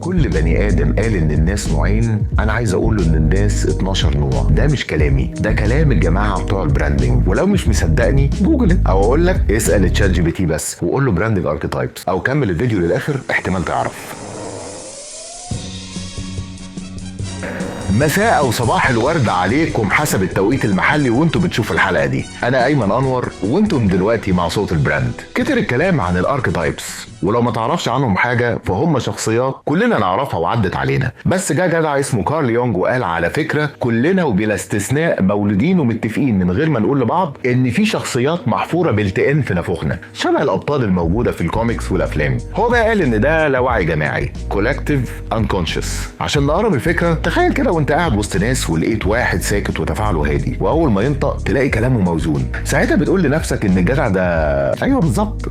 كل بني ادم قال ان الناس نوعين، انا عايز اقول له ان الناس 12 نوع. ده مش كلامي، ده كلام الجماعه بتوع البراندنج. ولو مش مصدقني جوجل او اقول لك اسال تشات جي بي تي بس وقول له براندنج اركيتايبس، او كمل الفيديو للاخر احتمال تعرف. مساء او صباح الورد عليكم حسب التوقيت المحلي وانتم بتشوفوا الحلقه دي. انا ايمن انور وانتم دلوقتي مع صوت البراند. كتر الكلام عن الاركيتايبس، ولو ما تعرفش عنهم حاجه فهم شخصيات كلنا نعرفها وعدت علينا. بس جه جدع اسمه كارل يونغ وقال على فكره كلنا وبلا استثناء مولودين ومتفقين من غير ما نقول لبعض ان في شخصيات محفوره بالتئام في نافوخنا شبه الابطال الموجوده في الكوميكس والافلام. هو بقى قال ان ده لا وعي جماعي، كولكتيف انكونشس. عشان نقرب الفكره، تخيل كده وانت قاعد وسط ناس ولقيت واحد ساكت وتفاعله هادي، واول ما ينطق تلاقي كلامه موزون. ساعتها بتقول لنفسك ان الجدع ده ايوه بالظبط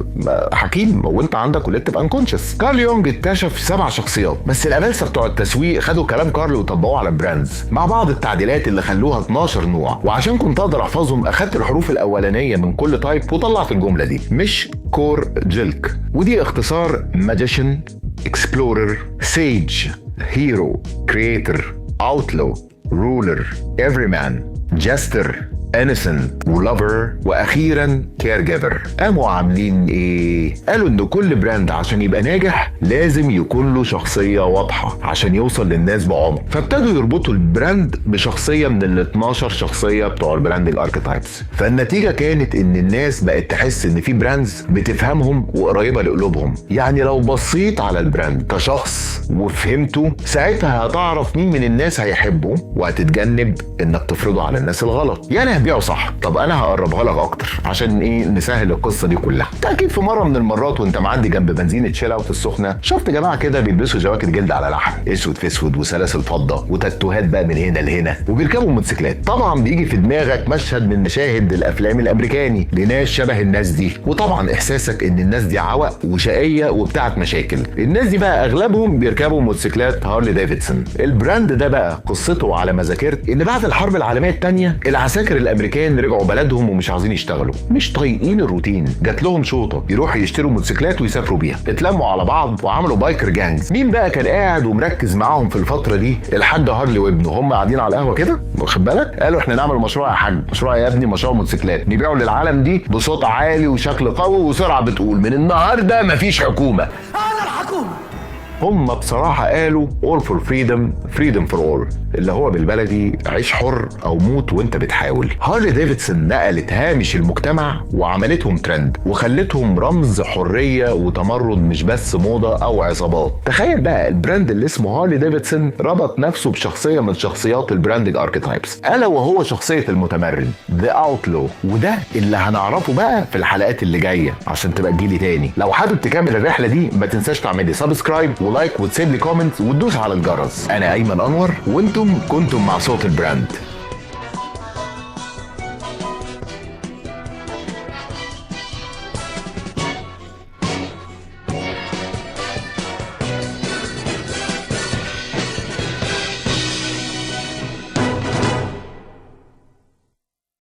حكيم وانت عندك كولكتيف انكونشس. كارل يونغ اكتشف 7 شخصيات، بس الابلسه بتوع التسويق خدوا كلام كارل وطبقوه على براندز مع بعض التعديلات اللي خلوها 12 نوع. وعشان كنت اقدر احفظهم اخدت الحروف الاولانيه من كل تايب وطلعت الجمله دي: مش كور جلك، ودي اختصار ماجيشن، اكسبلورر، سيج، هيرو، كرييتر، اوتلو، رولر، everyman، جاستر، innocent ولوفر، واخيرا كير جيفر. قاموا عاملين ايه؟ قالوا ان كل براند عشان يبقى ناجح لازم يكون له شخصيه واضحه عشان يوصل للناس بعمق. فابتدوا يربطوا البراند بشخصيه من ال 12 شخصيه بتوع البراندنج اركيتايبس. فالنتيجه كانت ان الناس بقت تحس ان في براندز بتفهمهم وقريبه لقلوبهم. يعني لو بصيت على البراند كشخص وفهمته، ساعتها هتعرف مين من الناس هيحبه وهتتجنب انك تفرضه على الناس الغلط. يعني بيعوا صح. طب انا هقربها لك اكتر عشان ايه نسهل القصه دي كلها. اكيد في مره من المرات وانت معدي جنب بنزينه تشيل اوت السخنه شفت جماعه كده بيلبسوا جواكت جلد على لحم اسود في اسود وسلاسل فضه وتاتوهات بقى من هنا لهنا وبيركبوا موتوسيكلات. طبعا بيجي في دماغك مشهد من مشاهد الافلام الامريكاني لناس شبه الناس دي، وطبعا احساسك ان الناس دي عوق وشقيه وبتاعت مشاكل. الناس دي بقى اغلبهم بيركبوا موتوسيكلات هارلي ديفيدسون. البراند ده بقى قصته على ما ذاكرت ان بعد الحرب العالميه الثانيه العساكر الامريكان رجعوا بلدهم ومش عايزين يشتغلوا، مش طايقين الروتين. جات لهم شوطه يروحوا يشتروا موتوسيكلات ويسافروا بيها. اتلموا على بعض وعملوا بايكر جانجز. مين بقى كان قاعد ومركز معاهم في الفتره دي؟ الحاج هارلي وابنه. هم قاعدين على القهوه كده واخد بالك، قالوا احنا نعمل مشروع يا حاج. مشروع يا ابني؟ مشروع موتوسيكلات نبيعه للعالم دي بصوت عالي وشكل قوي وسرعه بتقول من النهارده مفيش حكومه، انا الحكومه. هم بصراحة قالوا all for freedom freedom for all، اللي هو بالبلدي عيش حر أو موت وانت بتحاول. هارلي ديفيدسون نقلت هامش المجتمع وعملتهم ترند وخلتهم رمز حرية وتمرد، مش بس موضة أو عصابات. تخيل بقى البراند اللي اسمه هارلي ديفيدسون ربط نفسه بشخصية من شخصيات البراندنج اركيتايبس، ألا وهو شخصية المتمرد The Outlaw. وده اللي هنعرفه بقى في الحلقات اللي جاية عشان تبقى تجيلي تاني. لو حابب تكمل الرحلة دي ما تنساش تعمل لي سبسكرايب ولايك وتسيب لي كومنت وتدوس على الجرس. انا ايمن انور وانتم كنتم مع صوت البراند.